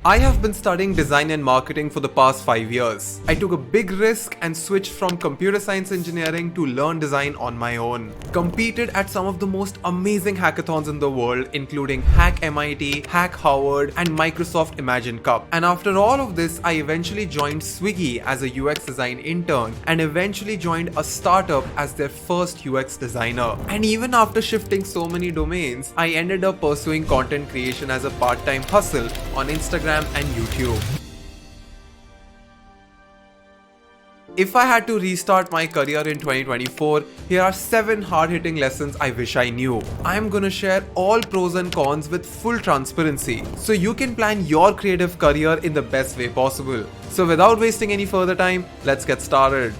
I have been studying design and marketing for the past 5 years. I took a big risk and switched from computer science engineering to learn design on my own. Competed at some of the most amazing hackathons in the world, including Hack MIT, Hack Harvard, and Microsoft Imagine Cup. And after all of this, I eventually joined Swiggy as a UX design intern and eventually joined a startup as their first UX designer. And even after shifting so many domains, I ended up pursuing content creation as a part-time hustle on Instagram and YouTube. If I had to restart my career in 2024, here are 7 hard-hitting lessons I wish I knew. I'm gonna share all pros and cons with full transparency, so you can plan your creative career in the best way possible. So without wasting any further time, let's get started.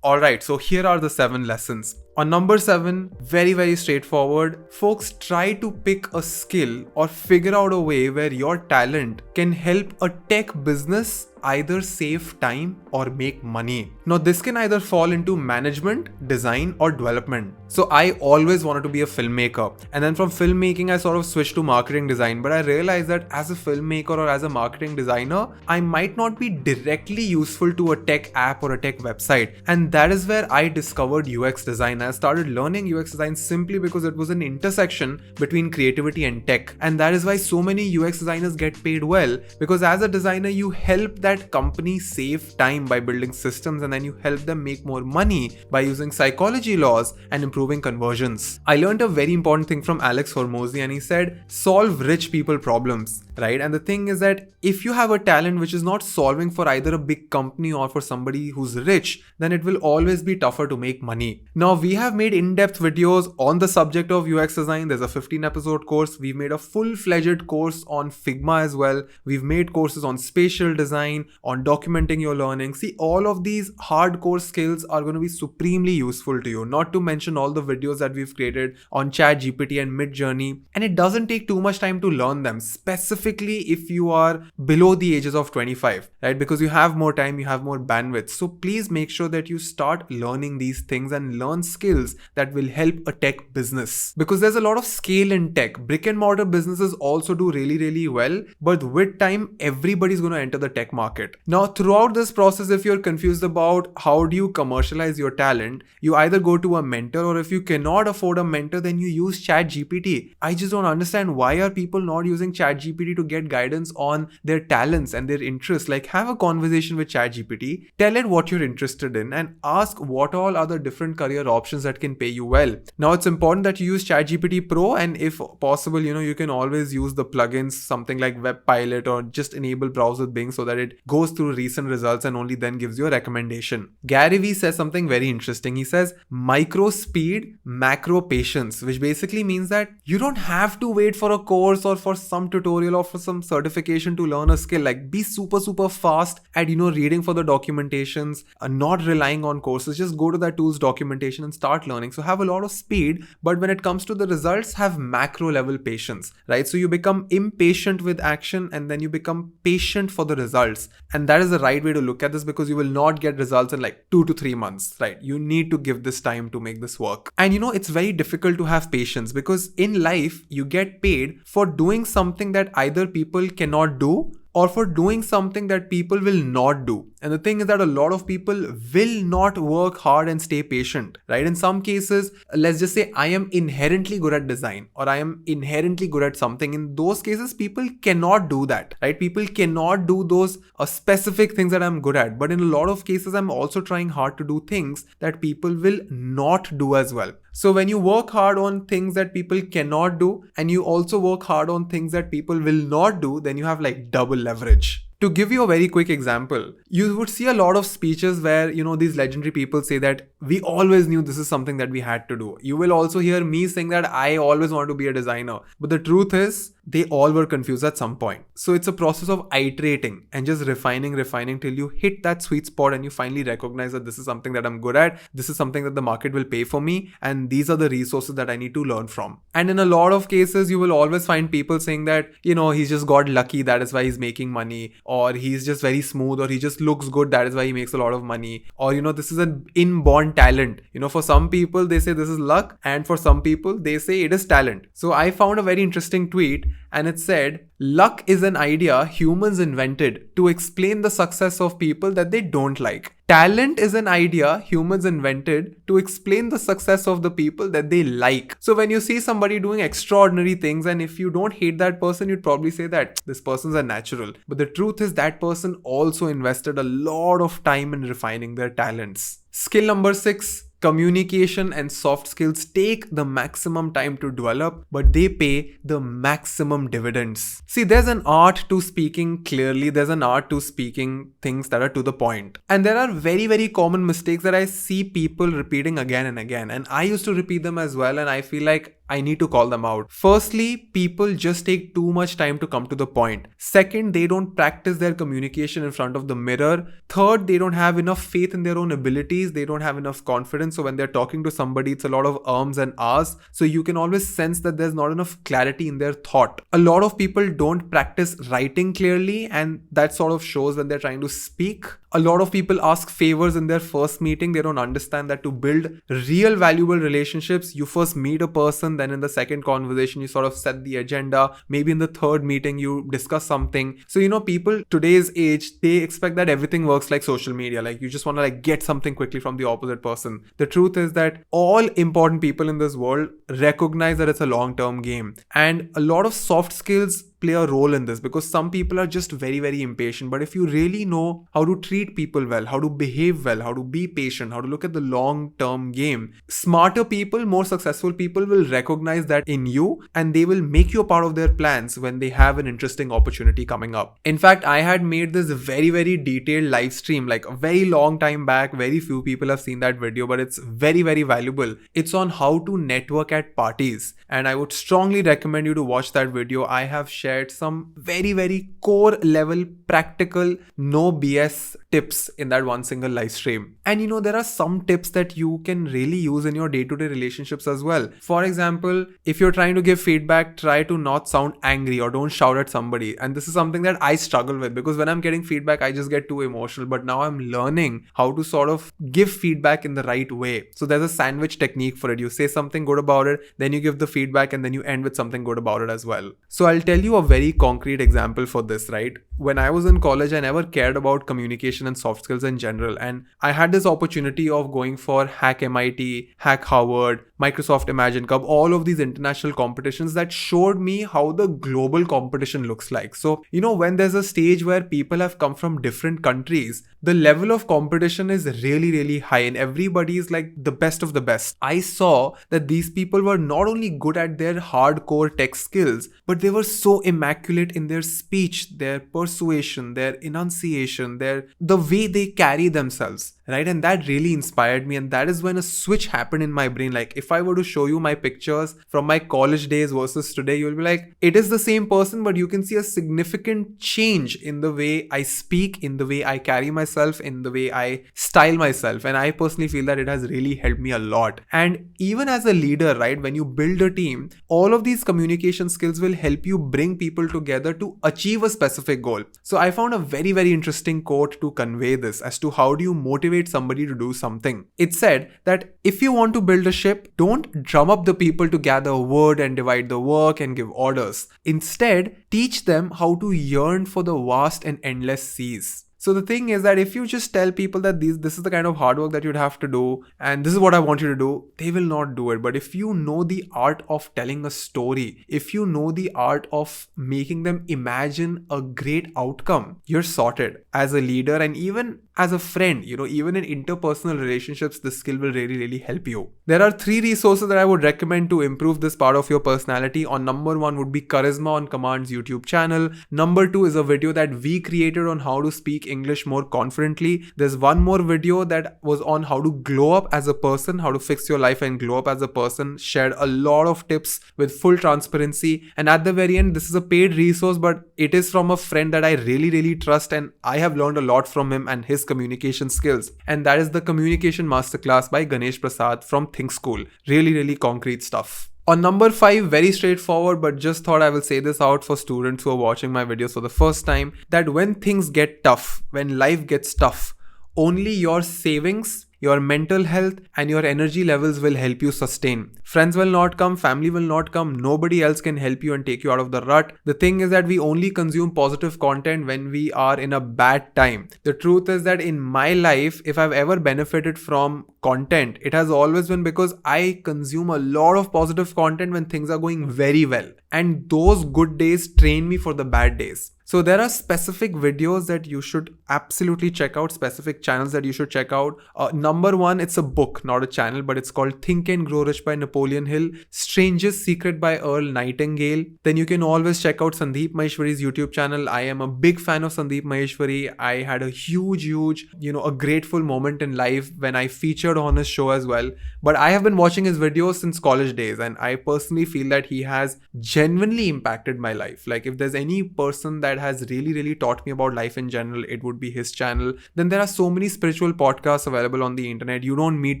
Alright, so here are the 7 lessons. On number 7, very straightforward, folks, try to pick a skill or figure out a way where your talent can help a tech business either save time or make money. Now this can either fall into management, design or development. So I always wanted to be a filmmaker, and then from filmmaking I sort of switched to marketing design, but I realized that as a filmmaker or as a marketing designer, I might not be directly useful to a tech app or a tech website, and that is where I discovered UX design. I started learning UX design simply because it was an intersection between creativity and tech, and that is why so many UX designers get paid well, because as a designer you help that company save time by building systems, and then you help them make more money by using psychology laws and improving conversions. I learned a very important thing from Alex Hormozi, and he said solve rich people problems, right? And the thing is that if you have a talent which is not solving for either a big company or for somebody who's rich, then it will always be tougher to make money. Now we have made in-depth videos on the subject of UX design. There's a 15-episode course. We've made a full-fledged course on Figma as well. We've made courses on spatial design, on documenting your learning. See, all of these hardcore skills are going to be supremely useful to you, not to mention all the videos that we've created on ChatGPT and Midjourney. And it doesn't take too much time to learn them, specifically if you are below the ages of 25, right? Because you have more time, you have more bandwidth. So please make sure that you start learning these things and learn skills that will help a tech business, because there's a lot of scale in tech. Brick and mortar businesses also do really well, but with time everybody's going to enter the tech market. Now throughout this process, if you're confused about how do you commercialize your talent, you either go to a mentor, or if you cannot afford a mentor, then you use ChatGPT. I just don't understand, why are people not using ChatGPT to get guidance on their talents and their interests? Like, have a conversation with ChatGPT, tell it what you're interested in, and ask what all other different career options that can pay you well. Now it's important that you use ChatGPT Pro, and if possible, you can always use the plugins, something like Webpilot, or just enable Browse with Bing so that it goes through recent results and only then gives you a recommendation. Gary Vee says something very interesting. He says micro speed, macro patience, which basically means that you don't have to wait for a course or for some tutorial or for some certification to learn a skill. Like, be super fast at reading for the documentations, not relying on courses. Just go to that tool's documentation and start learning. So have a lot of speed, but when it comes to the results, have macro level patience, right? So you become impatient with action, and then you become patient for the results. And that is the right way to look at this, because you will not get results in like 2 to 3 months, right? You need to give this time to make this work. And it's very difficult to have patience, because in life you get paid for doing something that either people cannot do or for doing something that people will not do. And the thing is that a lot of people will not work hard and stay patient, right? In some cases, let's just say I am inherently good at design, or I am inherently good at something. In those cases, people cannot do that, right? People cannot do those specific things that I'm good at. But in a lot of cases, I'm also trying hard to do things that people will not do as well. So when you work hard on things that people cannot do, and you also work hard on things that people will not do, then you have like double leverage. To give you a very quick example, you would see a lot of speeches where, these legendary people say that we always knew this is something that we had to do. You will also hear me saying that I always wanted to be a designer. But the truth is, they all were confused at some point. So it's a process of iterating and just refining till you hit that sweet spot and you finally recognize that this is something that I'm good at. This is something that the market will pay for me. And these are the resources that I need to learn from. And in a lot of cases, you will always find people saying that, he's just got lucky. That is why he's making money. or he's just very smooth, or he just looks good, that is why he makes a lot of money, or this is an inborn talent. For some people they say this is luck, and for some people they say it is talent. So I found a very interesting tweet, and it said, luck is an idea humans invented to explain the success of people that they don't like. Talent is an idea humans invented to explain the success of the people that they like. So when you see somebody doing extraordinary things, and if you don't hate that person, you'd probably say that this person's a natural. But the truth is that person also invested a lot of time in refining their talents. Skill number 6. Communication and soft skills take the maximum time to develop, but they pay the maximum dividends. See, there's an art to speaking clearly, there's an art to speaking things that are to the point. And there are very, very common mistakes that I see people repeating again and again. And I used to repeat them as well, and I feel like I need to call them out. Firstly, people just take too much time to come to the point. Second, they don't practice their communication in front of the mirror. Third, they don't have enough faith in their own abilities. They don't have enough confidence. So when they're talking to somebody, it's a lot of ums and ahs. So you can always sense that there's not enough clarity in their thought. A lot of people don't practice writing clearly, and that sort of shows when they're trying to speak. A lot of people ask favors in their first meeting. They don't understand that to build real valuable relationships, you first meet a person, then in the second conversation, you sort of set the agenda. Maybe in the third meeting, you discuss something. So, people today's age, they expect that everything works like social media. Like you just want to get something quickly from the opposite person. The truth is that all important people in this world recognize that it's a long-term game. And a lot of soft skills play a role in this, because some people are just very, very impatient. But if you really know how to treat people well, how to behave well, how to be patient, how to look at the long-term game, smarter people, more successful people will recognize that in you, and they will make you a part of their plans when they have an interesting opportunity coming up. In fact, I had made this very, very detailed live stream like a very long time back. Very few people have seen that video, but it's very, very valuable. It's on how to network at parties, and I would strongly recommend you to watch that video. I have shared some very, very core level, practical, no BS tips in that one single live stream. And there are some tips that you can really use in your day-to-day relationships as well. For example, if you're trying to give feedback, try to not sound angry or don't shout at somebody. And this is something that I struggle with, because when I'm getting feedback, I just get too emotional. But now I'm learning how to sort of give feedback in the right way. So there's a sandwich technique for it. You say something good about it, then you give the feedback, and then you end with something good about it as well. So I'll tell you a very concrete example for this, right? When I was in college, I never cared about communication and soft skills in general. And I had this opportunity of going for Hack MIT, Hack Harvard, Microsoft Imagine Cup, all of these international competitions that showed me how the global competition looks like. So, when there's a stage where people have come from different countries, the level of competition is really, really high, and everybody is like the best of the best. I saw that these people were not only good at their hardcore tech skills, but they were so immaculate in their speech, their persuasion, their enunciation, the way they carry themselves, right? And that really inspired me, and that is when a switch happened in my brain. Like if I were to show you my pictures from my college days versus today, you'll be like, it is the same person, but you can see a significant change in the way I speak, in the way I carry myself, in the way I style myself. And I personally feel that it has really helped me a lot. And even as a leader, right, when you build a team, all of these communication skills will help you bring people together to achieve a specific goal. So I found a very, very interesting quote to convey this as to how do you motivate somebody to do something. It said that if you want to build a ship, don't drum up the people to gather wood and divide the work and give orders. Instead, teach them how to yearn for the vast and endless seas. So the thing is that if you just tell people that this is the kind of hard work that you'd have to do, and this is what I want you to do, they will not do it. But if you know the art of telling a story, if you know the art of making them imagine a great outcome, you're sorted as a leader. And even as a friend, even in interpersonal relationships, this skill will really, really help you. There are 3 resources that I would recommend to improve this part of your personality. On number 1 would be Charisma on Command's YouTube channel. Number 2 is a video that we created on how to speak English more confidently. There's one more video that was on how to glow up as a person, how to fix your life and glow up as a person. Shared a lot of tips with full transparency. And at the very end, this is a paid resource, but it is from a friend that I really, really trust, and I have learned a lot from him and his communication skills. And that is the Communication Masterclass by Ganesh Prasad from Think School. Really, really concrete stuff. On number 5, very straightforward, but just thought I will say this out for students who are watching my videos for the first time, that when things get tough, when life gets tough, only your savings, your mental health and your energy levels will help you sustain. Friends will not come, family will not come, nobody else can help you and take you out of the rut. The thing is that we only consume positive content when we are in a bad time. The truth is that in my life, if I've ever benefited from content, it has always been because I consume a lot of positive content when things are going very well. And those good days train me for the bad days. So there are specific videos that you should absolutely check out, specific channels that you should check out. Number 1, it's a book, not a channel, but it's called Think and Grow Rich by Napoleon Hill, Strangest Secret by Earl Nightingale. Then you can always check out Sandeep Maheshwari's YouTube channel. I am a big fan of Sandeep Maheshwari. I had a huge, a grateful moment in life when I featured on his show as well. But I have been watching his videos since college days, and I personally feel that he has genuinely impacted my life. Like if there's any person that has really taught me about life in general, it would be his channel. Then there are so many spiritual podcasts available on the internet. You don't need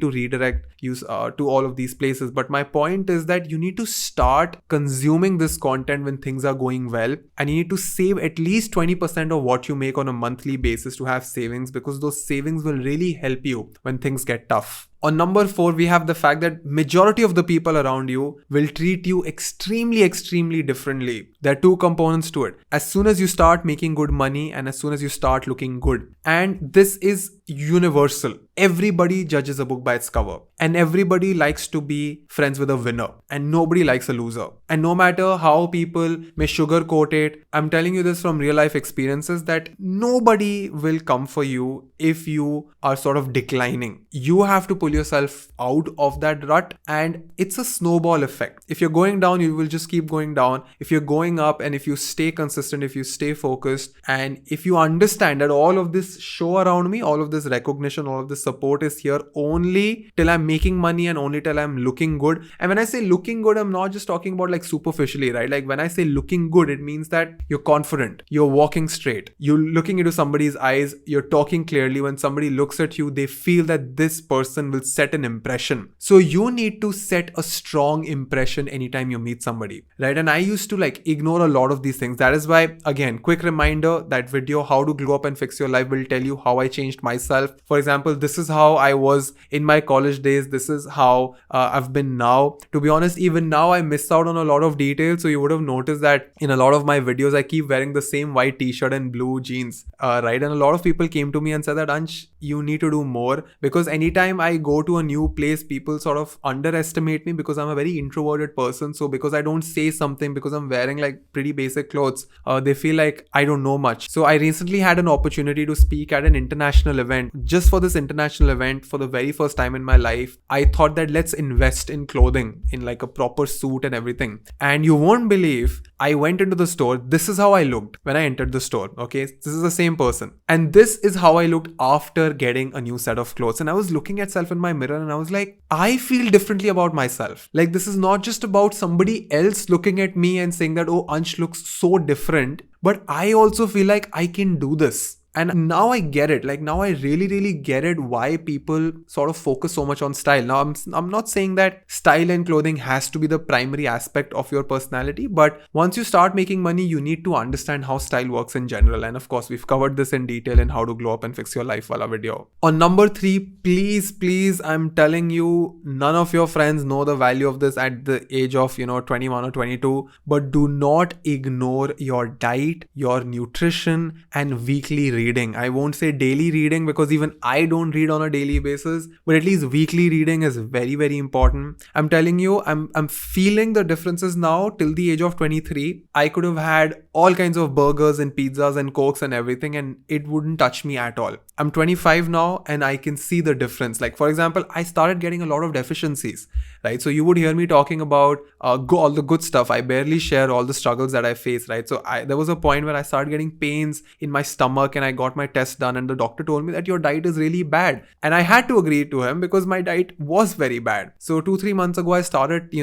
to redirect you to all of these places. But my point is that you need to start consuming this content when things are going well, and you need to save at least 20% of what you make on a monthly basis to have savings, because those savings will really help you when things get tough. On number 4, we have the fact that majority of the people around you will treat you extremely differently. There are 2 components to it. As soon as you start making good money and as soon as you start looking good. And this is universal. Everybody judges a book by its cover, and everybody likes to be friends with a winner, and nobody likes a loser. And no matter how people may sugarcoat it, I'm telling you this from real life experiences, that nobody will come for you if you are sort of declining. You have to pull yourself out of that rut, and it's a snowball effect. If you're going down, you will just keep going down. If you're going up, and if you stay consistent, if you stay focused, and if you understand that all of this show around me, all of this recognition, all of this support is here only till I'm making money and only till I'm looking good. And when I say looking good, I'm not just talking about like superficially, right? Like when I say looking good, it means that you're confident, you're walking straight, you're looking into somebody's eyes, you're talking clearly. When somebody looks at you, they feel that this person will set an impression. So you need to set a strong impression anytime you meet somebody, right? And I used to like ignore a lot of these things. That is why, again, quick reminder, that video, How to Glow Up and Fix Your Life, will tell you how I changed myself. For example, this is how I was in my college days. This is how I've been now. To be honest, even now I miss out on a lot of details. So you would have noticed that in a lot of my videos, I keep wearing the same white t-shirt and blue jeans, right? And a lot of people came to me and said that, Ansh, you need to do more, because anytime I go to a new place, people sort of underestimate me because I'm a very introverted person. So because I don't say something, because I'm wearing like pretty basic clothes, they feel like I don't know much. So I recently had an opportunity to speak at an international event. Just for this international event, for the very first time in my life, I thought that let's invest in clothing, in like a proper suit and everything. And you won't believe, I went into the store. This is how I looked when I entered the store. Okay, this is the same person. And this is how I looked after getting a new set of clothes. And I was looking at myself in my mirror and I was like, I feel differently about myself. Like this is not just about somebody else looking at me and saying that, oh, Ansh looks so different, but I also feel like I can do this. And now I get it. Like now I really get it why people sort of focus so much on style. Now I'm not saying that style and clothing has to be the primary aspect of your personality, but once you start making money, you need to understand how style works in general. And of course, we've covered this in detail in How to Glow Up and Fix Your Life wala video. On number 3, please, I'm telling you, none of your friends know the value of this at the age of 21 or 22, but do not ignore your diet, your nutrition, and weekly reading. I won't say daily reading because even I don't read on a daily basis, but at least weekly reading is very important. I'm telling you, I'm feeling the differences now. Till the age of 23, I could have had all kinds of burgers and pizzas and cokes and everything, and it wouldn't touch me at all. I'm 25 now and I can see the difference. Like for example, I started getting a lot of deficiencies, right? So you would hear me talking about all the good stuff. I barely share all the struggles that I face, right? So there was a point where I started getting pains in my stomach and I got my test done and the doctor told me that your diet is really bad. And I had to agree to him because my diet was very bad. So 2-3 months ago, I started,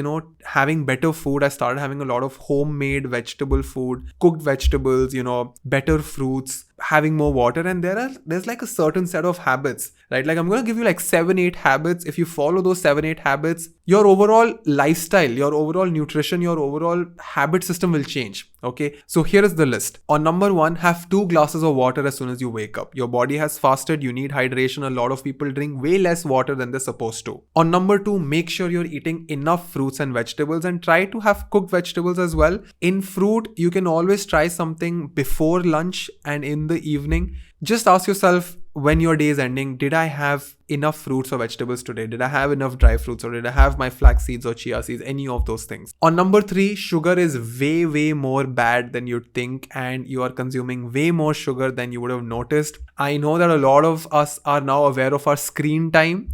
having better food. I started having a lot of homemade vegetable food. cooked vegetables, better fruits, having more water. And there's like a certain set of habits, right? Like I'm going to give you like 7-8 habits. If you follow those 7-8 habits, your overall lifestyle, your overall nutrition, your overall habit system will change. Okay, so here is the list. On number 1, have 2 glasses of water as soon as you wake up. Your body has fasted, you need hydration. A lot of people drink way less water than they're supposed to. On number 2, make sure you're eating enough fruits and vegetables, and try to have cooked vegetables as well. In fruit, you can always try something before lunch and in the evening. Just ask yourself, when your day is ending, did I have enough fruits or vegetables today? Did I have enough dry fruits, or did I have my flax seeds or chia seeds? Any of those things. On number 3, sugar is way more bad than you'd think, and you are consuming way more sugar than you would have noticed. I know that a lot of us are now aware of our screen time.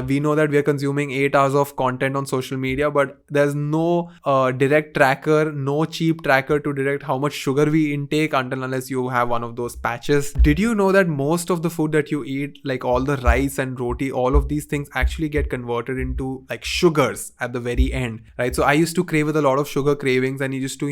We know that we are consuming 8 hours of content on social media, but there's no direct tracker, no cheap tracker to direct how much sugar we intake unless you have one of those patches. Did you know that most of the food that you eat, like all the rice and roti, all of these things actually get converted into like sugars at the very end, right? So I used to crave with a lot of sugar cravings, and it used to,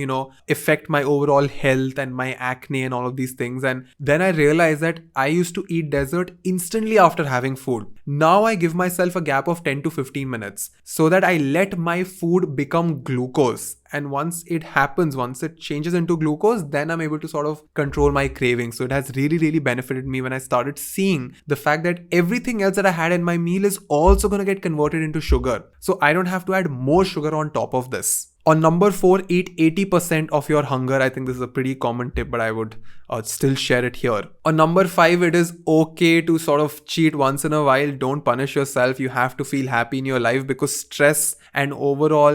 affect my overall health and my acne and all of these things. And then I realized that I used to eat dessert instantly after having food. Now I give myself a gap of 10 to 15 minutes so that I let my food become glucose. And once it happens, once it changes into glucose, then I'm able to sort of control my cravings. So it has really benefited me when I started seeing the fact that everything else that I had in my meal is also going to get converted into sugar. So I don't have to add more sugar on top of this. On number 4, eat 80% of your hunger. I think this is a pretty common tip, but I would still share it here. On number 5, it is okay to sort of cheat once in a while. Don't punish yourself. You have to feel happy in your life, because stress and overall,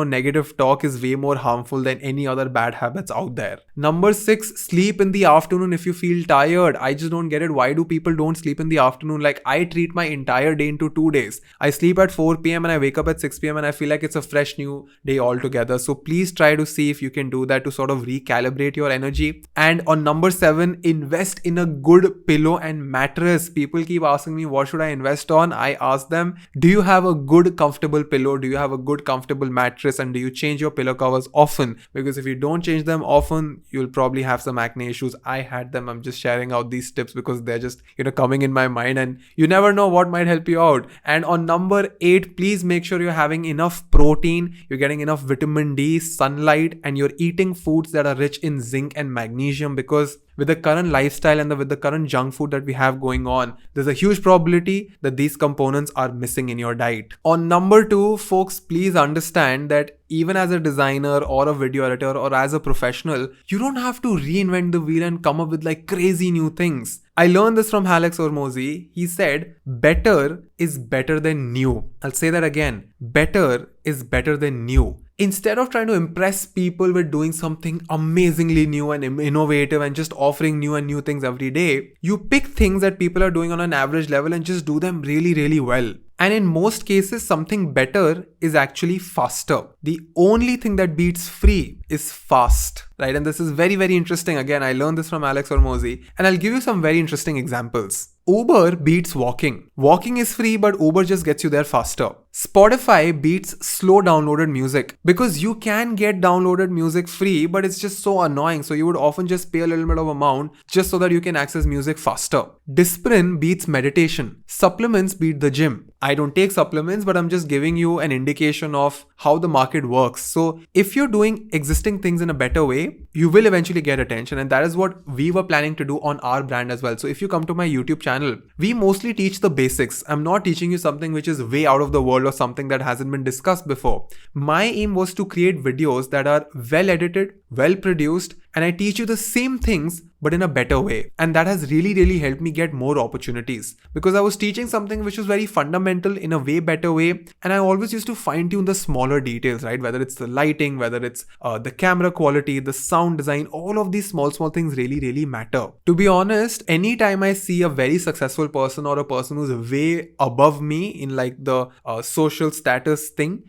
negative talk is way more harmful than any other bad habits out there. Number 6, sleep in the afternoon if you feel tired. I just don't get it. Why do people don't sleep in the afternoon? Like, I treat my entire day into 2 days. I sleep at 4 p.m. and I wake up at 6 p.m. and I feel like it's a fresh new day altogether. So please try to see if you can do that to sort of recalibrate your energy. And on number 7, invest in a good pillow and mattress. People keep asking me, what should I invest on? I ask them, do you have a good comfortable pillow? Do you have a good comfortable mattress? And do you change your pillow covers often? Because if you don't change them often, you'll probably have some acne issues. I had them. I'm just sharing out these tips because they're just, coming in my mind, and you never know what might help you out. And on number 8, please make sure you're having enough protein, you're getting enough vitamin D, sunlight, and you're eating foods that are rich in zinc and magnesium, because with the current lifestyle and with the current junk food that we have going on, there's a huge probability that these components are missing in your diet. On number 2, folks, please understand that even as a designer or a video editor or as a professional, you don't have to reinvent the wheel and come up with like crazy new things. I learned this from Alex Hormozi. He said, better is better than new. I'll say that again. Better is better than new. Instead of trying to impress people with doing something amazingly new and innovative and just offering new things every day, you pick things that people are doing on an average level and just do them really well. And in most cases, something better is actually faster. The only thing that beats free is fast, right? And this is very interesting. Again, I learned this from Alex Hormozi, and I'll give you some very interesting examples. Uber beats walking. Walking is free, but Uber just gets you there faster. Spotify beats slow downloaded music, because you can get downloaded music free, but it's just so annoying. So you would often just pay a little bit of amount just so that you can access music faster. Disprin beats meditation. Supplements beat the gym. I don't take supplements, but I'm just giving you an indication of how the market works. So if you're doing existing things in a better way, you will eventually get attention. And that is what we were planning to do on our brand as well. So if you come to my YouTube channel, we mostly teach the basics. I'm not teaching you something which is way out of the world or something that hasn't been discussed before. My aim was to create videos that are well edited, well produced, and I teach you the same things but in a better way. And that has really helped me get more opportunities, because I was teaching something which was very fundamental in a way better way, and I always used to fine tune the smaller details, right? Whether it's the lighting, whether it's the camera quality, the sound design, all of these small things really matter. To be honest, anytime I see a very successful person or a person who's way above me in like the social status thing,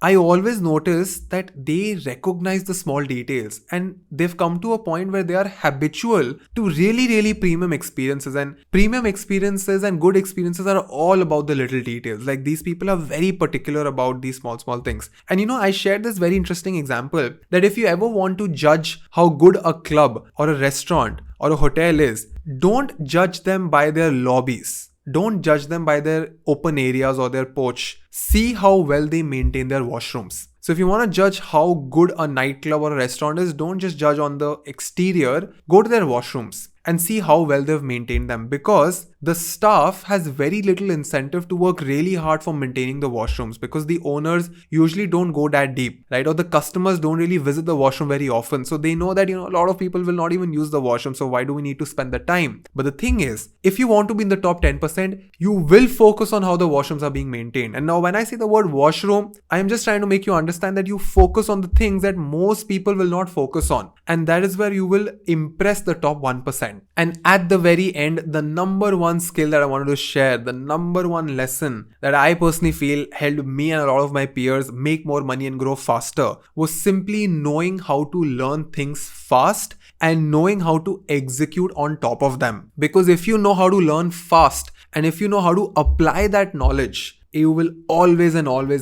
I always notice that they recognize the small details and they've come to a point where they are habitual to really, really premium experiences. And premium experiences and good experiences are all about the little details. Like these people are very particular about these small things. And I shared this very interesting example that if you ever want to judge how good a club or a restaurant or a hotel is, don't judge them by their lobbies. Don't judge them by their open areas or their porch. See how well they maintain their washrooms. So if you want to judge how good a nightclub or a restaurant is, don't just judge on the exterior. Go to their washrooms and see how well they've maintained them, because the staff has very little incentive to work really hard for maintaining the washrooms, because the owners usually don't go that deep, right? Or the customers don't really visit the washroom very often. So they know that, a lot of people will not even use the washroom. So why do we need to spend the time? But the thing is, if you want to be in the top 10%, you will focus on how the washrooms are being maintained. And now when I say the word washroom, I am just trying to make you understand that you focus on the things that most people will not focus on. And that is where you will impress the top 1%. And at the very end, the number one skill that I wanted to share, the number one lesson that I personally feel helped me and a lot of my peers make more money and grow faster, was simply knowing how to learn things fast and knowing how to execute on top of them. Because if you know how to learn fast and if you know how to apply that knowledge, you will always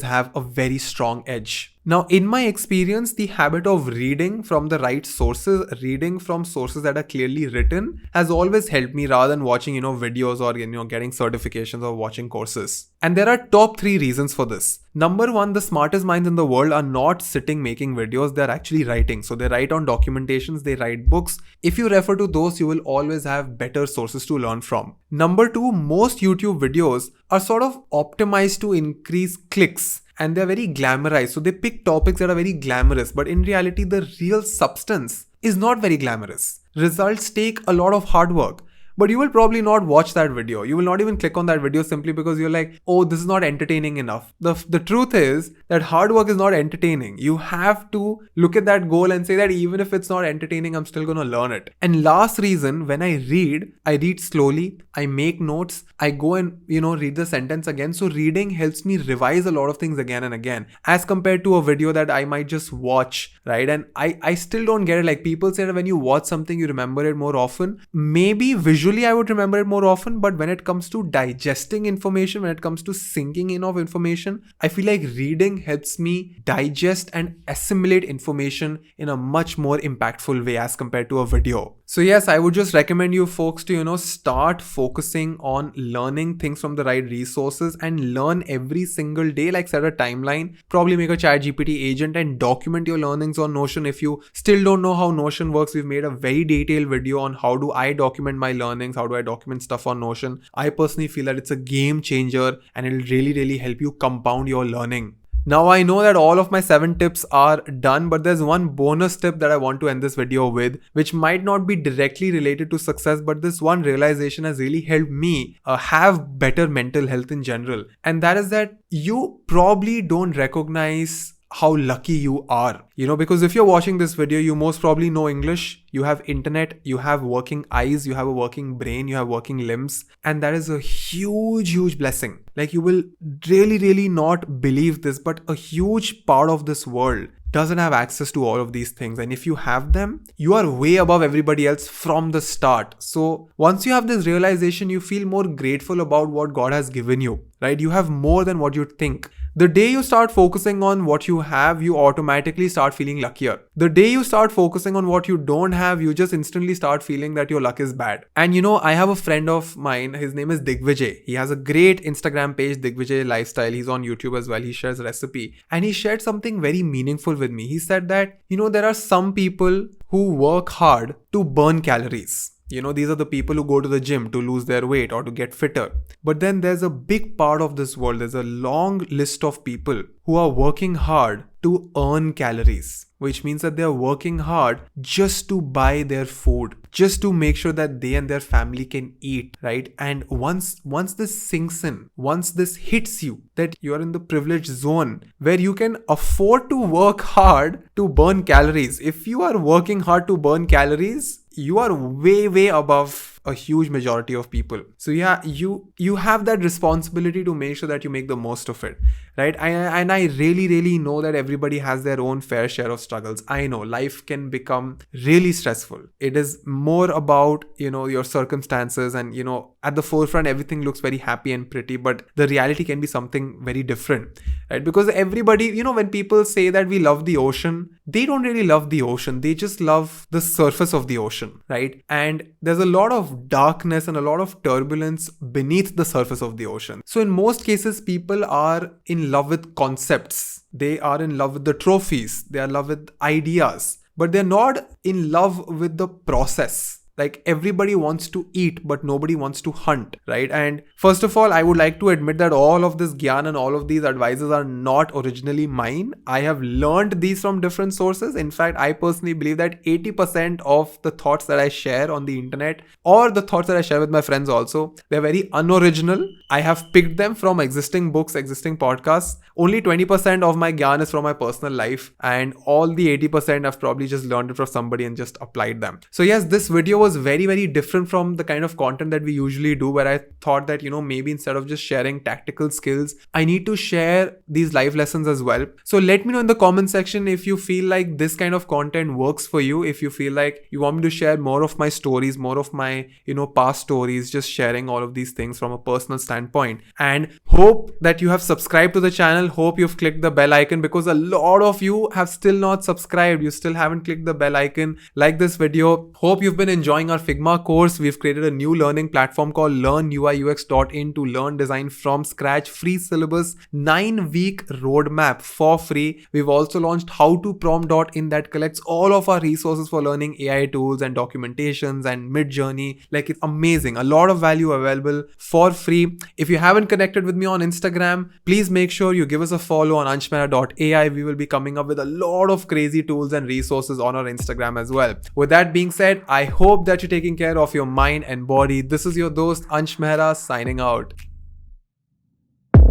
have a very strong edge. Now, in my experience, the habit of reading from the right sources, reading from sources that are clearly written, has always helped me rather than watching, videos or, getting certifications or watching courses. And there are top 3 reasons for this. Number 1, the smartest minds in the world are not sitting making videos, they're actually writing. So they write on documentations, they write books. If you refer to those, you will always have better sources to learn from. Number 2, most YouTube videos are sort of optimized to increase clicks. And they're very glamorized. So they pick topics that are very glamorous. But in reality, the real substance is not very glamorous. Results take a lot of hard work. But you will probably not watch that video. You will not even click on that video simply because you're like, oh, this is not entertaining enough. The truth is that hard work is not entertaining. You have to look at that goal and say that even if it's not entertaining, I'm still going to learn it. And last reason, when I read slowly, I make notes, I go and, read the sentence again. So reading helps me revise a lot of things again and again, as compared to a video that I might just watch, right? And I still don't get it. Like people say that when you watch something, you remember it more often. Maybe visually I would remember it more often, but when it comes to digesting information, when it comes to sinking in of information, I feel like reading helps me digest and assimilate information in a much more impactful way as compared to a video. So yes, I would just recommend you folks to, start focusing on learning things from the right resources and learn every single day, like set a timeline, probably make a ChatGPT agent and document your learnings on Notion. If you still don't know how Notion works, we've made a very detailed video on how do I document my learnings, how do I document stuff on Notion. I personally feel that it's a game changer and it'll really, really help you compound your learning. Now I know that all of my 7 tips are done, but there's one bonus tip that I want to end this video with, which might not be directly related to success, but this one realization has really helped me have better mental health in general. And that is that you probably don't recognize how lucky you are, because if you're watching this video, you most probably know English, you have internet, you have working eyes, you have a working brain, you have working limbs, and that is a huge blessing. Like you will really, really not believe this, but a huge part of this world doesn't have access to all of these things. And if you have them, you are way above everybody else from the start. So once you have this realization, you feel more grateful about what God has given you, right? You have more than what you think. The day you start focusing on what you have, you automatically start feeling luckier. The day you start focusing on what you don't have, you just instantly start feeling that your luck is bad. And I have a friend of mine, his name is Digvijay. He has a great Instagram page, Digvijay Lifestyle. He's on YouTube as well. He shares recipe. And he shared something very meaningful with me. He said that, there are some people who work hard to burn calories. These are the people who go to the gym to lose their weight or to get fitter. But then there's a big part of this world, there's a long list of people who are working hard to earn calories, which means that they're working hard just to buy their food, just to make sure that they and their family can eat, right? And once this sinks in, once this hits you, that you're in the privileged zone where you can afford to work hard to burn calories. If you are working hard to burn calories, you are way above a huge majority of people. So yeah, you have that responsibility to make sure that you make the most of it. right? And I really know that everybody has their own fair share of struggles. I know life can become really stressful. It is more about, your circumstances, and, at the forefront, everything looks very happy and pretty, but the reality can be something very different, right? Because everybody, when people say that we love the ocean, they don't really love the ocean. They just love the surface of the ocean, right? And there's a lot of darkness and a lot of turbulence beneath the surface of the ocean. So in most cases, people are in love with concepts. They are in love with the trophies. They are in love with ideas, but they're not in love with the process. Like, everybody wants to eat, but nobody wants to hunt, right? And first of all, I would like to admit that all of this gyan and all of these advices are not originally mine. I have learned these from different sources. In fact, I personally believe that 80% of the thoughts that I share on the internet, or the thoughts that I share with my friends also, they're very unoriginal. I have picked them from existing books, existing podcasts. Only 20% of my gyan is from my personal life, and all the 80% I've probably just learned it from somebody and just applied them. So yes, this video was very different from the kind of content that we usually do, where I thought that, maybe instead of just sharing tactical skills, I need to share these life lessons as well. So let me know in the comment section if you feel like this kind of content works for you, if you feel like you want me to share more of my stories, more of my, past stories, just sharing all of these things from a personal standpoint. And hope that you have subscribed to the channel. Hope you've clicked the bell icon, because a lot of you have still not subscribed. You still haven't clicked the bell icon. Like this video. Hope you've been enjoying our Figma course. We've created a new learning platform called LearnUIUX.in to learn design from scratch, free syllabus, 9-week roadmap for free. We've also launched howtoprompt.in that collects all of our resources for learning AI tools and documentations and Midjourney. Like, it's amazing. A lot of value available for free. If you haven't connected with me on Instagram, please make sure you give us a follow on anshmehra.ai. We will be coming up with a lot of crazy tools and resources on our Instagram as well. With that being said, I hope that you're taking care of your mind and body. This is your dost Ansh Mehra signing out.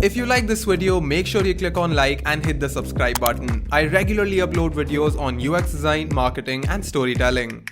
If you like this video, make sure you click on like and hit the subscribe button. I regularly upload videos on UX design, marketing, and storytelling.